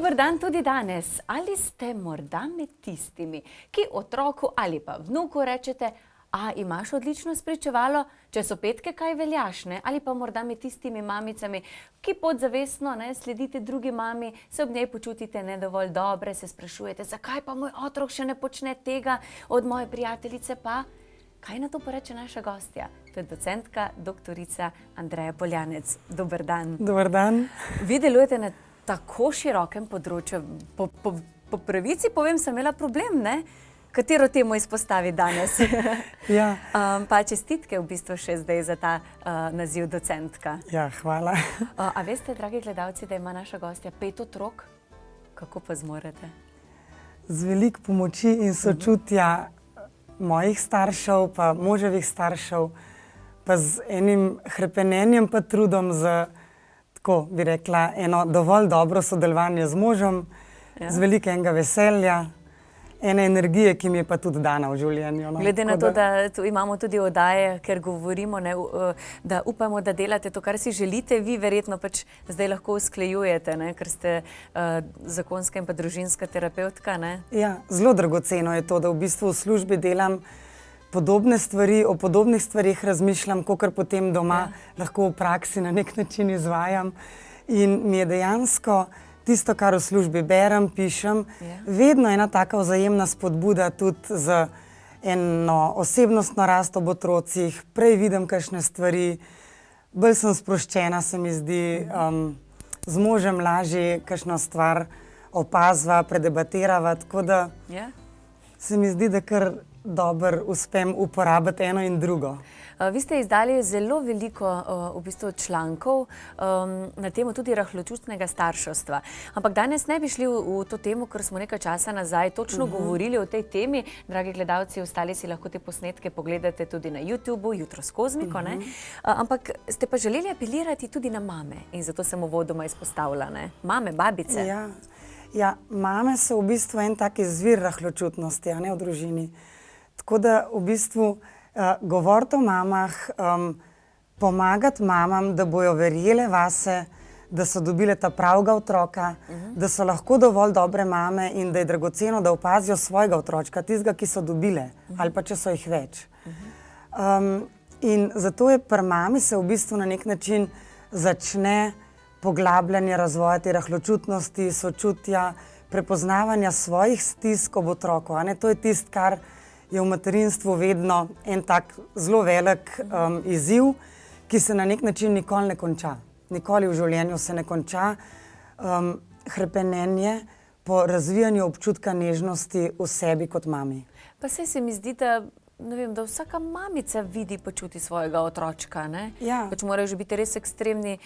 Dober dan tudi danes. Ali ste morda med tistimi, ki otroku ali pa vnuku rečete, imaš odlično spričevalo, če so petke, kaj veljaš, ne? Ali pa morda med tistimi mamicami, ki podzavestno sledite drugi mami, se ob njej počutite ne dovolj dobre, se sprašujete, zakaj pa moj otrok še ne počne tega, od moje prijateljice pa? Kaj na to poreče naša gostja? To je docentka, doktorica Andreja Poljanec. Dober dan. Dober dan. Vi delujete na tako širokem področju. Po pravici povem, sem imela problem, ne? Katero temo izpostavi danes? Ja. Pa čestitke v bistvu še zdaj za ta naziv docentka. Ja, hvala. A veste, dragi gledalci, da ima naša gostja 5 otrok? Kako pa zmorete? Z veliko pomoči in sočutja mojih staršev, pa moževih staršev, pa z enim hrepenenjem pa trudom za, tako bi rekla, eno dovolj dobro sodelovanje z možem, z velikega veselja, ene energije, ki mi je pa tudi dana v življenju. Glede na to, da tu imamo tudi oddaje, ker govorimo, da upamo, da delate to, kar si želite, vi verjetno pač zdaj lahko usklajujete, ker ste zakonska in pa družinska terapevtka, ne? Ja, zelo dragoceno je to, da v bistvu v službi delam podobne stvari, o podobnih stvarih razmišljam, kakor potem doma lahko v praksi na nek način izvajam. In mi je dejansko tisto, kar v službi berem, pišem, vedno ena taka vzajemna spodbuda tudi za eno osebnostno rast ob otrocih, prej vidim kakšne stvari, bolj sem sproščena, se mi zdi, z možem lažje kakšno stvar opazva, predebatirava, tako da se mi zdi, da kar dobro uspem uporabiti eno in drugo. Vi ste izdali zelo veliko v bistvu člankov na temo tudi rahločutnega starševstva. Ampak danes ne bi šli v to temo, ker smo nekaj časa nazaj točno govorili o tej temi. Dragi gledalci, ostali si lahko te posnetke pogledate tudi na YouTubeu, Jutro s Kozmiko, ne? Ampak ste pa želeli apelirati tudi na mame in zato sem uvodoma izpostavila, ne? Mame, babice. Ja, mame so v bistvu en tak izvir rahločutnosti, a ne v družini. Tako da v bistvu govoriti o mamah, pomagati mamam, da bojo verjele vase, da so dobile ta pravega otroka, da so lahko dovolj dobre mame in da je dragoceno, da opazijo svojega otročka, tistega, ki so dobile, ali pa če so jih več. In zato je pri mami se v bistvu na nek način začne poglabljanje razvoja te rahločutnosti, sočutja, prepoznavanja svojih stisk ob otroku. To je tisto, kar je v materinstvu vedno en tak zelo velik izziv, ki se na nek način nikoli ne konča. Nikoli v življenju se ne konča. Hrepenenje po razvijanju občutka nežnosti v sebi kot mami. Pa saj se mi zdi, da da vsaka mamica vidi, počuti svojega otročka, ne? Pač morajo že biti res ekstremni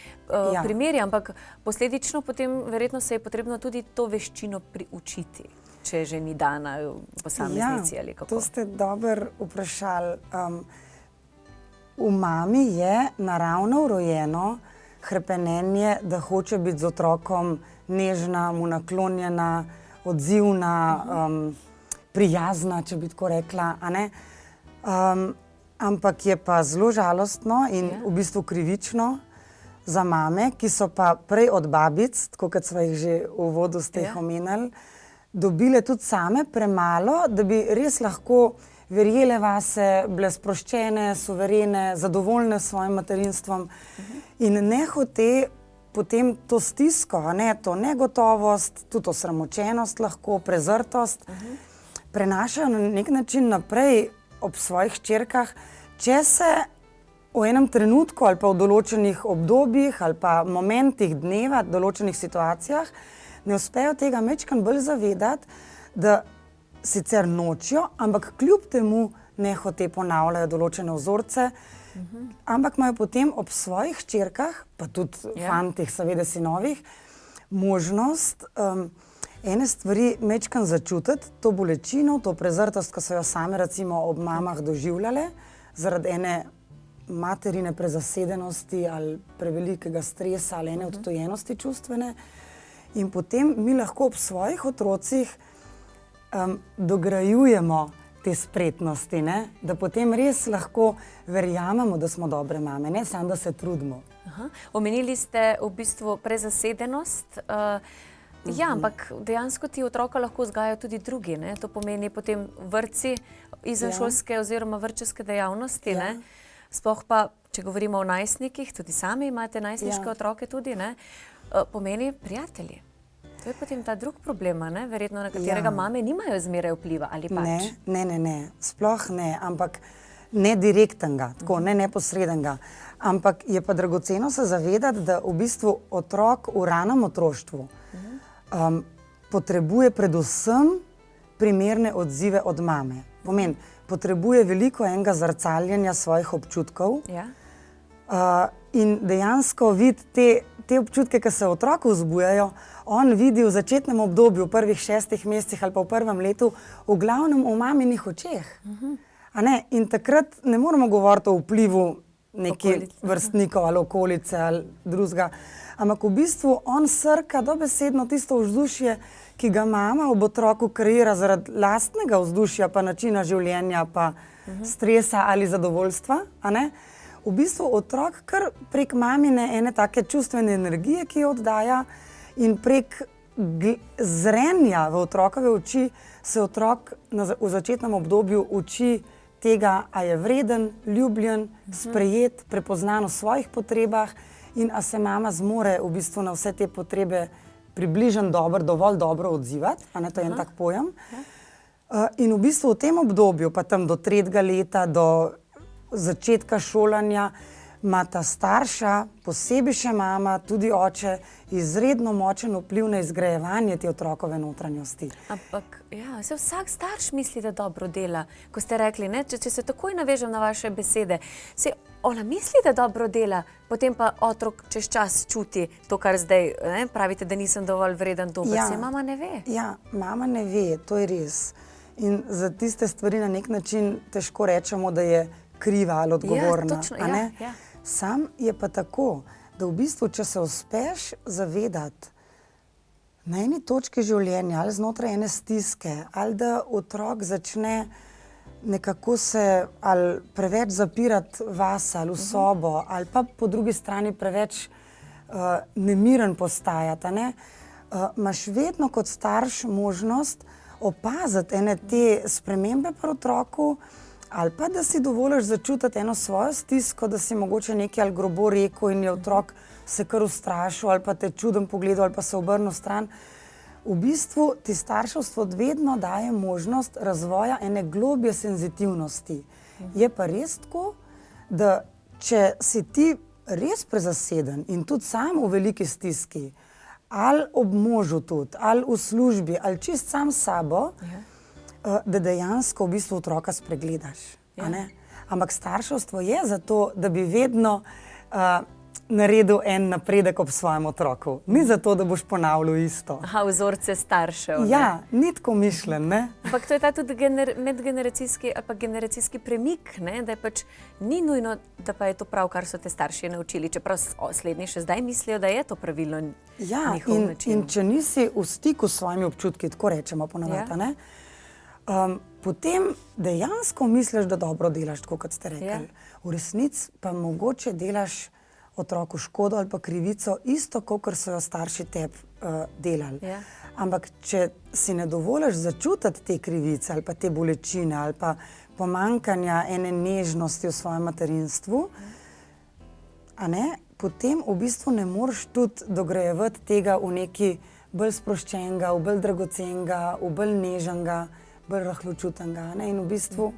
primeri, ampak posledično potem verjetno se je potrebno tudi to veščino priučiti, če že ni dana posameznici ali kako. To ste dobro vprašali. V mami je naravno vrojeno hrepenenje, da hoče biti z otrokom nežna, mu naklonjena, odzivna, prijazna, če bi tako rekla, a ne? Ampak je pa zelo žalostno in v bistvu krivično za mame, ki so pa prej od babic, tako kot sva jih že v uvodu ste jih omenili, dobile tudi same premalo, da bi res lahko verjele vase, bile sproščene, suverene, zadovoljne s svojim materinstvom in nehote potem to stisko, to negotovost, tudi osramočenost lahko, prezrtost, prenašajo na nek način naprej ob svojih hčerkah, če se v enem trenutku ali pa v določenih obdobjih ali pa momentih dneva, določenih situacijah, ne uspejo tega majčkeno bolj zavedati, da sicer nočijo, ampak kljub temu nehote ponavljajo določene vzorce, ampak imajo potem ob svojih hčerkah, pa tudi fantih, seveda sinovih, možnost ene stvari majčkeno začutiti, to bolečino, to prezrtost, ki so jo same recimo ob mamah doživljale, zaradi ene materine prezasedenosti ali prevelikega stresa ali ene odtojenosti čustvene. In potem mi lahko ob svojih otrocih dograjujemo te spretnosti, da potem res lahko verjamemo, da smo dobre mame, ne samo, da se trudimo. Omenili ste v bistvu prezasedenost. Ja, ampak dejansko ti otroka lahko vzgajajo tudi drugi, ne? To pomeni potem vrtci, izvenšolske oziroma vrtčevske dejavnosti, ne? Sploh pa, če govorimo o najstnikih, tudi sami imate najstniške otroke tudi, ne? Pomeni prijatelji. To je potem ta drug problem, ne? Verjetno na katerega mame nimajo zmeraj vpliva, ali pač? Ne, sploh ne, ampak ne direktnega, tako ne neposrednega. Ampak je pa dragoceno se zavedati, da v bistvu otrok v ranem otroštvu potrebuje predvsem primerne odzive od mame. Pomeni, potrebuje veliko enega zrcaljenja svojih občutkov in dejansko vidi te občutke, ki se v otroku vzbujajo, on vidi v začetnem obdobju, v prvih 6 mesecih ali pa v prvem letu, v glavnem v maminih očeh. A ne? In takrat ne moremo govoriti o vplivu nekih vrstnikov ali okolice ali drugega, ampak v bistvu on srka dobesedno tisto vzdušje, ki ga mama ob otroku kreira zaradi lastnega vzdušja, pa načina življenja, pa stresa ali zadovoljstva, a ne? V bistvu otrok kar prek mamine ene take čustvene energije, ki jo oddaja, in prek zrenja v otrokove oči se otrok v začetnem obdobju uči tega, a je vreden, ljubljen, sprejet, prepoznan v svojih potrebah in a se mama zmore v bistvu na vse te potrebe približno dovolj dobro odzivati, a ne, to je en tak pojem. In v bistvu v tem obdobju, pa tam do 3. leta, do začetka šolanja, ima ta starša, posebej še mama, tudi oče, izredno močen vpliv na izgrajevanje te otrokove notranjosti. Ampak, ja, se vsak starš misli, da dobro dela. Ko ste rekli, ne, če se takoj navežem na vaše besede, se ona misli, da dobro dela, potem pa otrok čez čas čuti to, kar zdaj, ne, pravite, da nisem dovolj vreden dober. Se mama ne ve. Ja, mama ne ve, to je res. In za tiste stvari na nek način težko rečemo, da je kriva ali odgovorna. Ja, točno, Sam je pa tako, da v bistvu, če se uspeš zavedati na eni točki življenja ali znotraj ene stiske, ali da otrok začne nekako se ali preveč zapirati vase ali v sobo, ali pa po drugi strani preveč nemiren postajati, ne? Imaš vedno kot starš možnost opaziti ene te spremembe pri otroku, ali pa da si dovoliš začutiti eno svojo stisko, da si mogoče nekaj ali grobo rekel in je otrok se kar ustrašil ali pa te čuden pogledal ali pa se obrnil stran. V bistvu ti starševstvo vedno daje možnost razvoja ene globje senzitivnosti. Je pa res tako, da če si ti res prezaseden in tudi sam v veliki stiski, ali ob možu tudi, ali v službi, ali čist sam s sabo, da dejansko v bistvu otroka spregledaš. Ampak starševstvo je zato, da bi vedno naredil en napredek ob svojem otroku. Ni zato, da boš ponavljal isto. Aha, vzorce staršev. Ja, ni tako mišljen, ne? Ampak to je ta tudi medgeneracijski ali pa generacijski premik, ne? Da je pač ni nujno, da pa je to prav, kar so te starši naučili, čeprav slednji še zdaj mislijo, da je to pravilno njihov način. In če nisi v stiku s svojimi občutki, tako rečemo ponavadi, ne? Potem dejansko misliš, da dobro delaš, tako kot ste rekli. V resnici pa mogoče delaš otroku škodo ali pa krivico, isto, kot so jo starši tebi delali. Ampak če si ne dovoliš začutiti te krivice ali pa te bolečine ali pa pomanjkanja ene nežnosti v svojem materinstvu, potem v bistvu ne moreš tudi dograjevati tega v neki bolj sproščenega, v bolj dragocenega, v bolj nežnega, bolj rahločutnega. In v bistvu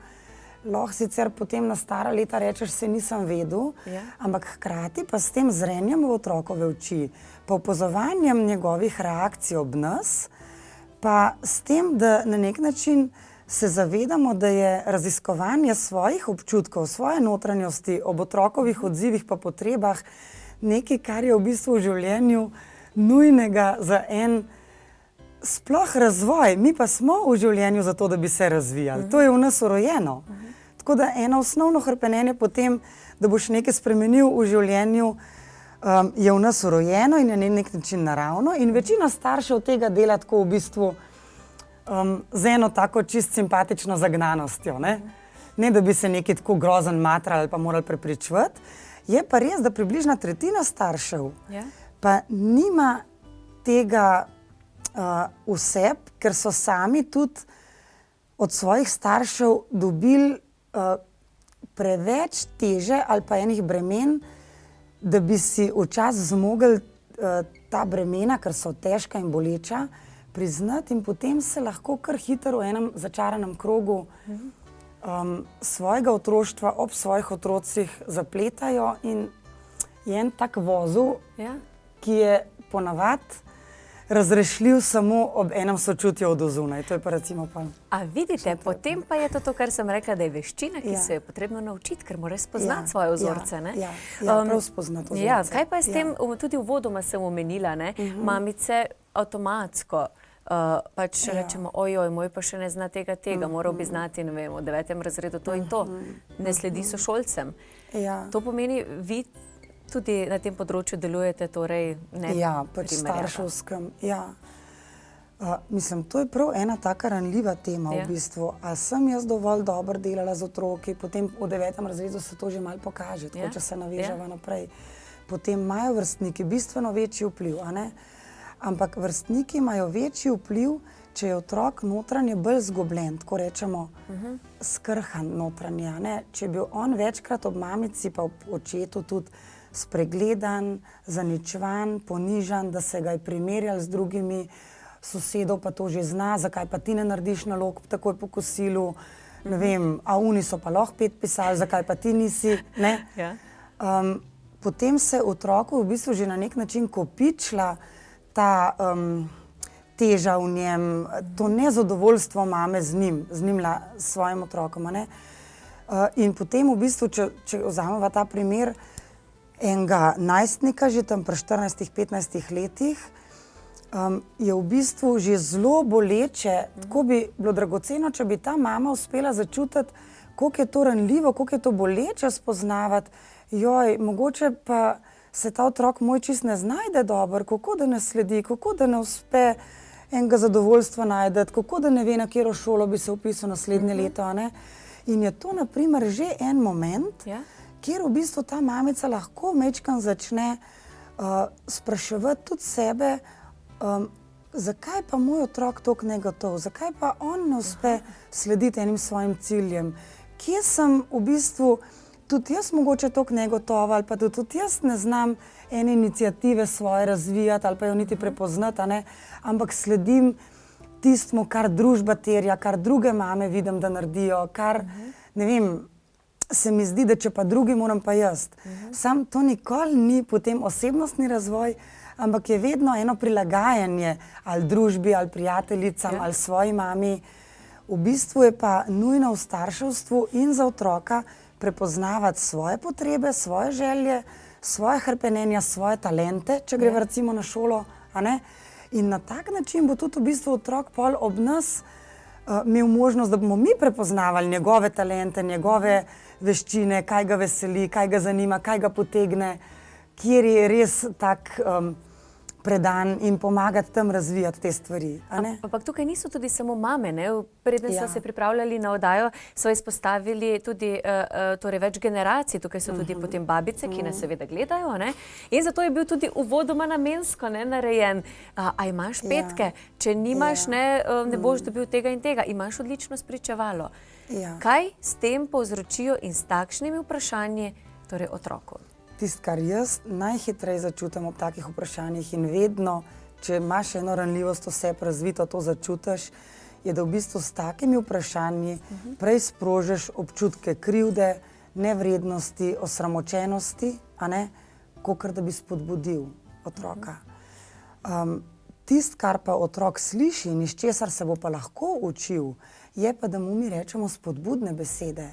lahko sicer potem na stara leta rečeš, se nisem vedel, ampak hkrati pa s tem zrenjem v otrokove oči, pa opazovanjem njegovih reakcij ob nas, pa s tem, da na nek način se zavedamo, da je raziskovanje svojih občutkov, svoje notranjosti ob otrokovih odzivih pa potrebah nekaj, kar je v bistvu v življenju nujnega za en sploh razvoj. Mi pa smo v življenju zato, da bi se razvijali. To je v nas urojeno. Tako da eno osnovno hrepenenje potem, da boš nekaj spremenil v življenju, je v nas urojeno in je na nek način naravno. In večina staršev tega dela tako v bistvu z eno tako čist simpatično zagnanostjo. Ne, da bi se nekaj tako grozen matrali ali pa morali prepričevati. Je pa res, da približno tretjina staršev pa nima tega vse, ker so sami tudi od svojih staršev dobili preveč teže ali pa enih bremen, da bi si včasih zmogli ta bremena, ker so težka in boleča, priznati in potem se lahko kar hitro v enem začaranem krogu svojega otroštva ob svojih otrocih zapletajo in je en tak vozel, ki je ponavadi razrešljiv samo ob enem sočutju od zunaj. To je pa recimo pa... A vidite, potem pa je to, kar sem rekla, da je veščina, ki se je potrebno naučiti, ker moraš spoznati svoje vzorce. Prav spoznati vzorce. Kaj pa je s tem, tudi uvodoma sem omenila, mamice avtomatsko pač rečemo, ojoj, moj pa še ne zna tega, moral bi znati, ne vem, v 9. razredu to in to, ne sledi sošolcem. To pomeni, vi tudi na tem področju delujete, torej ne pač starševskem, mislim, to je prav ena taka ranljiva tema v bistvu. A sem jaz dovolj dobro delala z otroki, potem v 9. razredu se to že malo pokaže, tako če se navežava naprej. Potem imajo vrstniki bistveno večji vpliv, a ne? Ampak vrstniki imajo večji vpliv, če je otrok notranje bolj zgobljen, tako rečemo, skrhan notranje, a ne? Če je bil on večkrat ob mamici pa ob očetu tudi spregledan, zaničevan, ponižan, da se ga je primerjal z drugimi, sosedov pa to že zna, zakaj pa ti ne narediš nalog takoj po kosilu, ne vem, a oni so pa lahko 5 pisali, zakaj pa ti nisi, ne? Potem se otroku v bistvu že na nek način kopičila ta teža v njem, to nezadovoljstvo mame z njim, s svojim otrokom, a ne? In potem v bistvu, če vzameva ta primer, enega najstnika, že tam pri 14-15 letih, je v bistvu že zelo boleče, tako bi bilo dragoceno, če bi ta mama uspela začutiti, koliko je to ranljivo, koliko je to boleče spoznavati, mogoče pa se ta otrok moj čist ne znajde dobro, kako da ne sledi, kako da ne uspe enega zadovoljstva najdeti, kako da ne ve, na katero šolo bi se vpisal naslednje leto, a ne? In je to, na primer, že en moment, kjer v bistvu ta mamica lahko majčkeno začne spraševati tudi sebe, zakaj pa moj otrok toliko negotov, zakaj pa on ne uspe slediti enim svojim ciljem, kje sem v bistvu tudi jaz mogoče toliko negotova ali pa tudi jaz ne znam ene iniciative svoje razvijati ali pa jo niti prepoznati, a ne, ampak sledim tistmu, kar družba terja, kar druge mame vidim, da naredijo, kar, ne vem, se mi zdi, da če pa drugi, moram pa jaz. Sam to nikoli ni potem osebnostni razvoj, ampak je vedno eno prilagajanje ali družbi, ali prijateljicam, ali svoji mami. V bistvu je pa nujno v starševstvu in za otroka prepoznavati svoje potrebe, svoje želje, svoje hrepenenja, svoje talente, če gre recimo na šolo, a ne? In na tak način bo tudi v bistvu otrok pol ob nas imel možnost, da bomo mi prepoznavali njegove talente, njegove veščine, kaj ga veseli, kaj ga zanima, kaj ga potegne, kjer je res tak predan in pomagati tam razvijati te stvari, a ne? Ampak tukaj niso tudi samo mame, ne? Preden so se pripravljali na oddajo, so izpostavili tudi torej več generacij, tukaj so tudi potem babice, ki nas seveda gledajo, ne? In zato je bil tudi uvodoma namensko narejen. A imaš petke? Če nimaš, ne boš dobil tega in tega. Imaš odlično spričevalo. Kaj s tem povzročijo in s takšnimi vprašanji torej otroku? Tisto, kar jaz najhitreje začutim ob takih vprašanjih in vedno, če imaš eno ranljivost vseb razvito, to začutiš, je, da v bistvu s takimi vprašanji prej sprožiš občutke krivde, nevrednosti, osramočenosti, a ne, kakor da bi spodbudil otroka. Tisto, kar pa otrok sliši in iz česar se bo pa lahko učil, je pa, da mu mi rečemo spodbudne besede.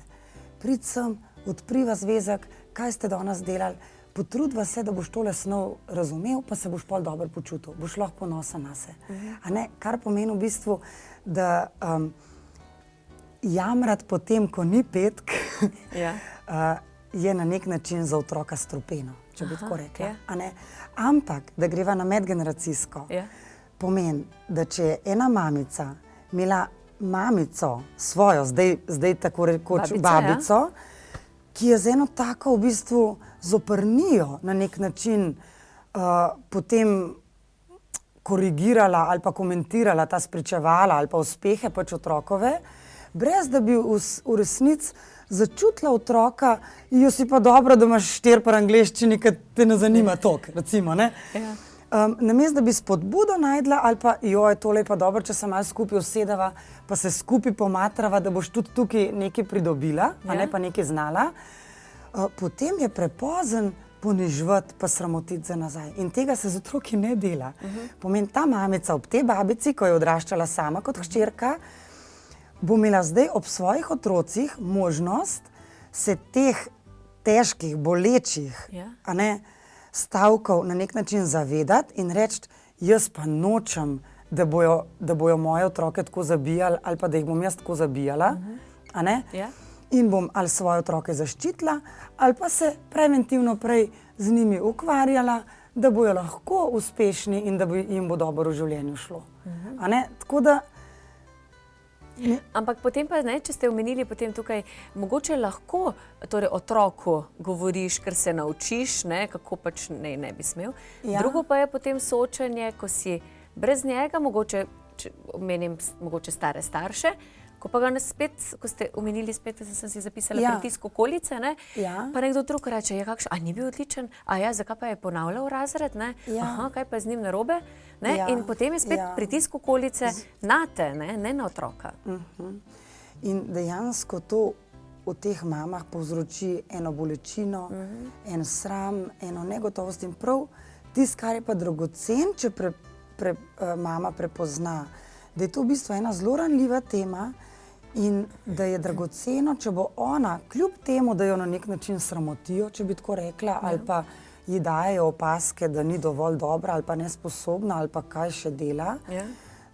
Prid sem, odpriva zvezek, kaj ste danes delali, potrudva se, da boš tole snov razumel, pa se boš pol dobro počutil, boš lahko ponosen nase. A ne, kar pomeni v bistvu, da jamrati potem, ko ni petk, je na nek način za otroka strupeno, če bi tako rekla. A ne? Ampak, da greva na medgeneracijsko, pomeni, da če je ena mamica imela mamico svojo, zdaj tako rekoč babico, ki je z eno tako v bistvu zoprnijo na nek način potem korigirala ali pa komentirala ta spričevala ali pa uspehe pač otrokove, brez da bi v resnici začutila otroka, jo si pa dobro, da imaš 4 pri angleščini, ker te ne zanima toliko, recimo, ne? Ja. Namesto da bi spodbudo najdla ali pa, joj, tole je pa dobro, če se malo skupaj usedeva, pa se skupaj pomatrava, da boš tudi tukaj nekaj pridobila, a ne pa nekaj znala, potem je prepozen ponižvati pa sramotiti za nazaj. In tega se z otroki ne dela. Pomeni, ta mamica ob tej babici, ko je odraščala sama kot hčerka, bo imela zdaj ob svojih otrocih možnost se teh težkih, bolečih, a ne, stavkov na nek način zavedati in reči, jaz pa nočem, da bojo moje otroke tako zabijali ali pa da jih bom jaz tako zabijala, a ne? In bom ali svoje otroke zaščitila ali pa se preventivno prej z njimi ukvarjala, da bojo lahko uspešni in da jim bo dobro v življenju šlo. A ne? Tako da Ampak potem pa, ne, če ste omenili potem tukaj, mogoče lahko torej otroku govoriš, ker se naučiš, ne, kako pač ne bi smel. Drugo pa je potem soočenje, ko si brez njega, mogoče, če omenim mogoče stare starše, ko pa ga spet, ko ste omenili spet, da sem si zapisala pritisk okolice, ne, pa nekdo drug reče, a ni bil odličen, zakaj pa je ponavljal razred, ne, kaj pa je z njim narobe, ne, in potem je spet pritisk okolice nate, ne na otroka. In dejansko to v teh mamah povzroči eno bolečino, en sram, eno negotovost in prav tisto, kar je pa dragocen, če mama prepozna, da je to v bistvu ena zelo ranljiva tema in da je dragoceno, če bo ona, kljub temu, da jo na nek način sramotijo, če bi tako rekla, ali pa ji dajejo opaske, da ni dovolj dobra ali pa nesposobna ali pa kaj še dela,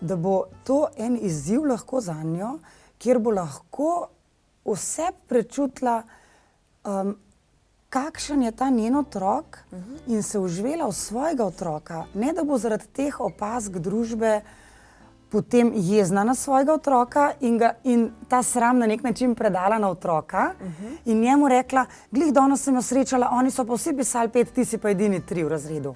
da bo to en izziv lahko zanjo, kjer bo lahko vse prečutila, kakšen je ta njen otrok in se vživela v svojega otroka, ne da bo zaradi teh opask družbe potem jezna na svojega otroka in ta sram na nek način predala na otroka in njemu rekla, glih danes sem jo srečala, oni so pa vsi pisali 5, ti si pa edini 3 v razredu.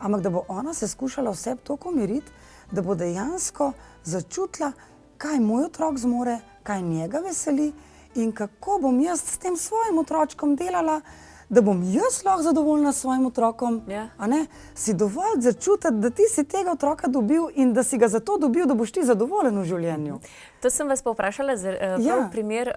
Ampak da bo ona se skušala vse toliko umiriti, da bo dejansko začutila, kaj moj otrok zmore, kaj njega veseli in kako bom jaz s tem svojim otročkom delala, da bom jaz lahko zadovoljna s svojim otrokom, a ne? Si dovolj začutiti, da ti si tega otroka dobil in da si ga zato dobil, da boš ti zadovoljen v življenju. To sem vas pa vprašala prav primer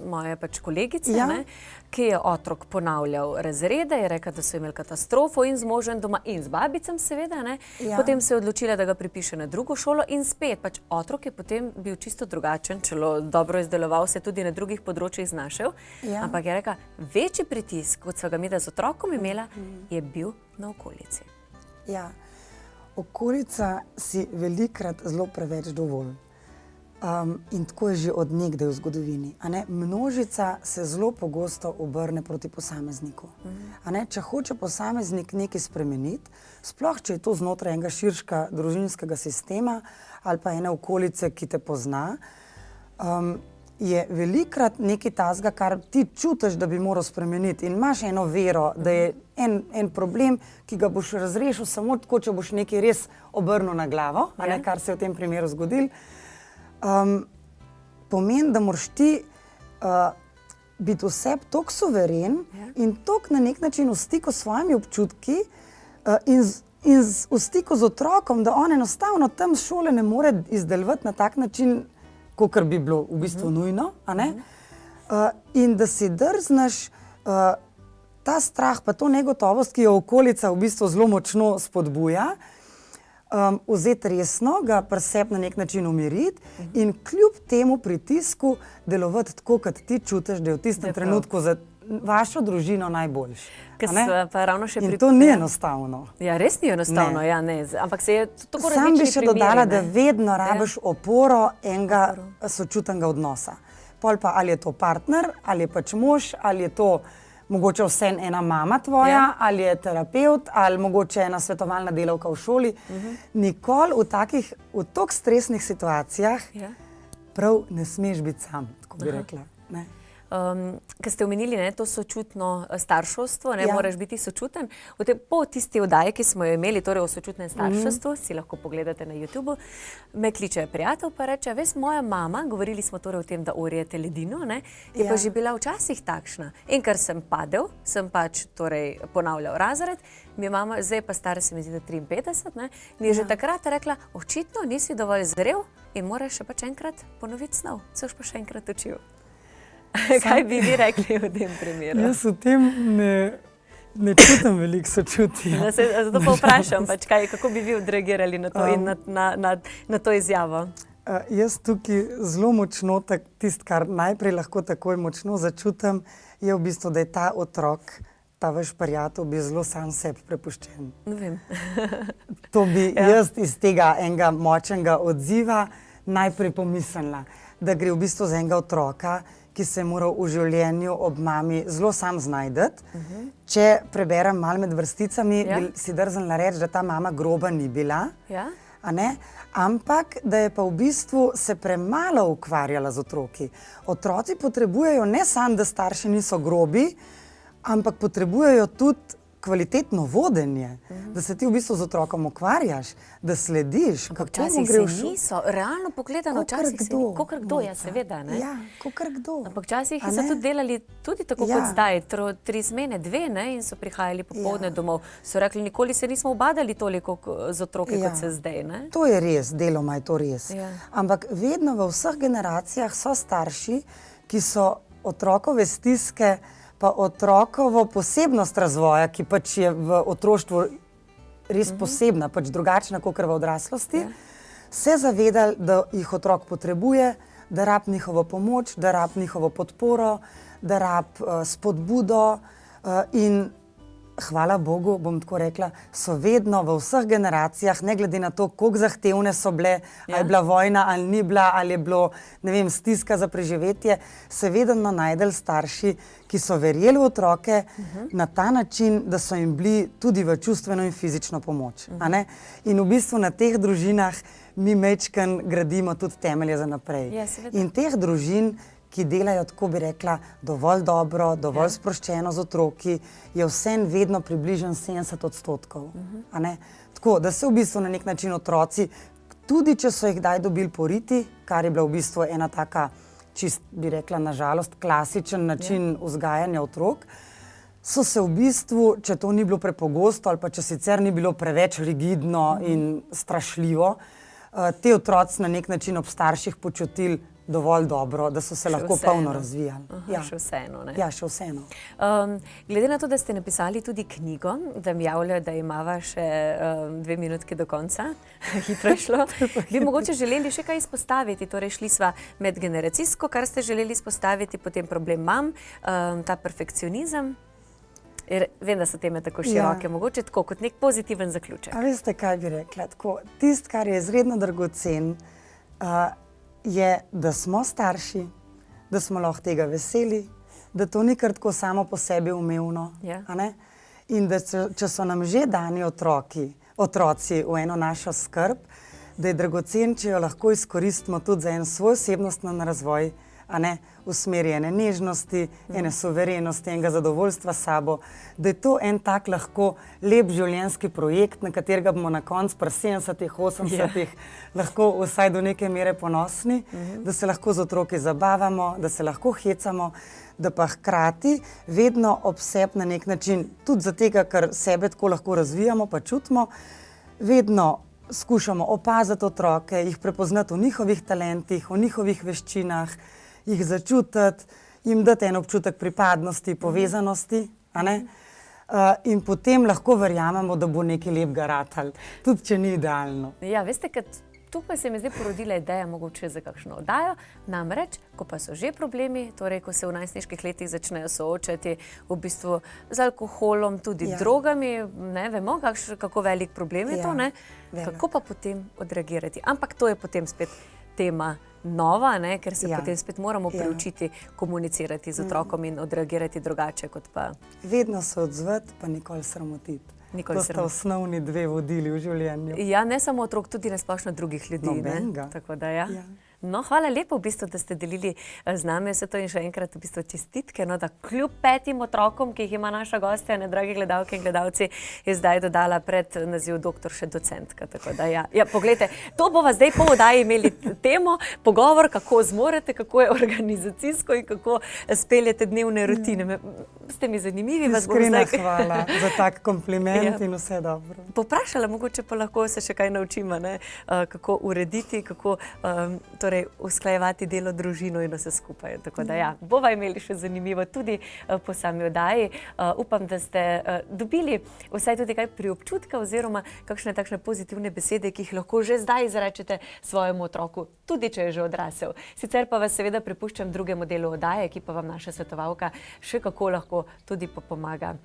moje pač kolegice, ne, ki je otrok ponavljal razrede, je rekla, da so imeli katastrofo in z možem doma in z babicem seveda, ne. Potem se je odločila, da ga pripiše na drugo šolo in spet, pač otrok je potem bil čisto drugačen, čelo dobro izdeloval se tudi na drugih področjih znašel, ampak je rekla, večji pritisk, kot sva ga midva z otrokom imela, je bil na okolici. Ja, okolica si velikokrat zelo preveč dovolj. In tako je že od nekdaj v zgodovini. Množica se zelo pogosto obrne proti posamezniku. Če hoče posameznik nekaj spremeniti, sploh če je to znotraj enega širšega družinskega sistema ali pa ene okolice, ki te pozna, je velikokrat nekaj tazga, kar ti čutiš, da bi moral spremeniti in imaš eno vero, da je en problem, ki ga boš razrešil samo tako, če boš nekaj res obrnil na glavo, kar se je v tem primeru zgodilo. Pomeni, da moraš ti biti vseb toliko suveren in toliko na nek način v stiku s svojimi občutki in v stiku z otrokom, da on enostavno tam šole ne more izdelovati na tak način, kakor bi bilo v bistvu nujno, in da si drzneš ta strah pa to negotovost, ki jo okolica v bistvu zelo močno spodbuja, vzeti resno, ga pri sebi na nek način umiriti in kljub temu pritisku delovati tako, kot ti čutiš, da je v tistem trenutku za vašo družino najboljši. In to ni enostavno. Ja, res ni enostavno, ampak se je tako različni primeri. Sam bi še dodala, da vedno rabiš oporo enega sočutnega odnosa. Pol pa ali je to partner, ali je pač mož, ali je to mogoče vse ena mama tvoja, ali je terapevt, ali mogoče ena svetovalna delavka v šoli. Nikoli v toliko stresnih situacijah prav ne smeš biti sam, tako bi rekla. Ker ste omenili, ne, to sočutno starševstvo, ne, Ja. moraš biti sočuten. Po tisti oddaji, ki smo jo imeli, torej o sočutnem starševstvu, si lahko pogledate na YouTubu, me kliče prijatelj pa reče, veš, moja mama, govorili smo torej o tem, da orjete ledino, ne, je pa Ja. že bila včasih takšna. In ker sem padel, sem pač torej ponavljal razred, mi je mama, zdaj pa stara se mi zdi, da 53, ne, mi je že takrat rekla, očitno nisi dovolj zrel in moraš še pač enkrat ponoviti snov, se boš pa še enkrat učil. Kaj bi vi rekli v tem primeru? Jaz v tem ne čutim veliko sočutja. Zato pa vprašam, pač, kako bi vi odreagirali na to in na to izjavo. Jaz tukaj zelo močno, tisto, kar najprej lahko takoj močno začutim, je v bistvu, da je ta otrok, ta vaš prijatelj, bi zelo sam sebi prepuščen. Ne vem. To bi jaz iz tega enega močnega odziva najprej pomislila, da gre v bistvu za enega otroka, ki se je moral v življenju ob mami zelo sam znajdeti. Če preberem malo med vrsticami, bi si drznila reči, da ta mama groba ni bila, a ne? Ampak da je pa v bistvu se premalo ukvarjala z otroki. Otroci potrebujejo ne samo, da starši niso grobi, ampak potrebujejo tudi kvalitetno vodenje, da se ti v bistvu z otrokom ukvarjaš, da slediš, kako mu gre v šolo. Niso, realno pogledano, včasih se ni, kakor kdo, ja seveda, ne? Ja, kakor kdo. Ampak včasih so tudi delali tudi tako kot zdaj, 3 smene, 2, ne, in so prihajali popoldne domov. So rekli, nikoli se nismo ubadali toliko z otroki, kot se zdaj, ne? To je res, deloma je to res. Ampak vedno v vseh generacijah so starši, ki so otrokove stiske pa otrokovo posebnost razvoja, ki pač je v otroštvu res posebna, pač drugačna kot v odraslosti, se zavedali, da jih otrok potrebuje, da rab njihovo pomoč, da rab njihovo podporo, da rab spodbudo in hvala Bogu, bom tako rekla, so vedno v vseh generacijah, ne glede na to, koliko zahtevne so bile, ali je bila vojna, ali ni bila, ali je bilo, ne vem, stiska za preživetje, se vedno najdel starši, ki so verjeli v otroke na ta način, da so jim bili tudi v čustveno in fizično pomoč. A ne? In v bistvu na teh družinah mi majčkeno gradimo tudi temelje za naprej. In teh družin, ki delajo, tako bi rekla, dovolj dobro, dovolj sproščeno z otroki, je vsem vedno približno 70%. A ne? Tako, da se v bistvu na nek način otroci, tudi če so jih kdaj dobili poriti, kar je bila v bistvu ena taka, čist bi rekla, nažalost, klasičen način vzgajanja otrok, so se v bistvu, če to ni bilo prepogosto ali pa če sicer ni bilo preveč rigidno in strašljivo, te otroci na nek način ob starših počutili dovolj dobro, da so se lahko polno razvijali. Še vseeno, ne? Ja, še vseeno. Glede na to, da ste napisali tudi knjigo, da mi javljajo, da imava še 2 minutke do konca, hitro je šlo, bi mogoče želeli še kaj izpostaviti, torej šli sva medgeneracijsko, kar ste želeli izpostaviti, potem problem mam, ta perfekcionizem. Vem, da so teme tako široke, mogoče tako kot nek pozitiven zaključek. A veste, kaj bi rekla? Tisto, kar je izredno dragocen, je, da smo starši, da smo lahko tega veseli, da to ni kar tako samo po sebi umevno. In da če so nam že dani otroci v eno našo skrb, da je dragocen, če jo lahko izkoristimo tudi za en svoj osebnostni razvoj, v smeri ene nežnosti, ene suverenosti, enega zadovoljstva s sabo, da je to en tak lahko lep življenjski projekt, na katerega bomo na koncu pri 70-ih, 80-ih lahko vsaj do neke mere ponosni, da se lahko z otroki zabavamo, da se lahko hecamo, da pa hkrati vedno ob sebi na nek način, tudi zato, ker sebe tako lahko razvijamo, pa čutimo, vedno skušamo opaziti otroke, jih prepoznati v njihovih talentih, v njihovih veščinah, jih začutiti, jim dati en občutek pripadnosti, povezanosti, in potem lahko verjamemo, da bo nekaj lepega ratalo, tudi če ni idealno. Ja, veste, tukaj se mi zdaj porodila ideja mogoče za kakšno oddajo, namreč, ko pa so že problemi, torej, ko se v najstniških letih začnejo soočati v bistvu z alkoholom, tudi drogami, ne vemo, kako velik problem je to, ne? Kako pa potem odreagirati? Ampak to je potem spet tema nova, ne? Ker se potem spet moramo priučiti komunicirati z otrokom in odreagirati drugače kot pa... Vedno se odzvati, pa nikoli sramotiti. To sta osnovni 2 vodili v življenju. Ja, ne samo otrok, tudi nasplošno drugih ljudi. Nobenega. Tako da ja. No, hvala lepa, v bistvu, da ste delili z nami vse to in še enkrat v bistvu čestitke, no, da kljub 5 otrokom, ki jih ima naša gostja, ne, dragi gledalke in gledalci, je zdaj dodala pred naziv doktor še docentka. Tako da ja, poglejte, to bova zdaj po oddaji imeli temo, pogovor, kako zmorete, kako je organizacijsko in kako speljete dnevne rutine. Ste mi zanimivi. Iskrena hvala za tak kompliment in vse dobro. Poprašala, mogoče pa lahko se še kaj naučimo, ne? Kako urediti, kako torej usklajevati delo, družino in vse skupaj. Tako da ja, bova imeli še zanimivo tudi po sami oddaji. Upam, da ste dobili vsaj tudi kaj priobčutka oziroma kakšne takšne pozitivne besede, ki jih lahko že zdaj izrečete svojemu otroku, tudi če je že odrasel. Sicer pa vas seveda prepuščam drugemu delu oddaje, ki pa vam naša svetovalka še kako lahko tudi pomaga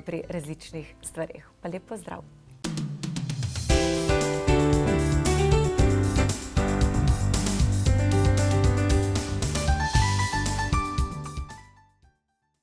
pri različnih stvareh. Pa lep pozdrav!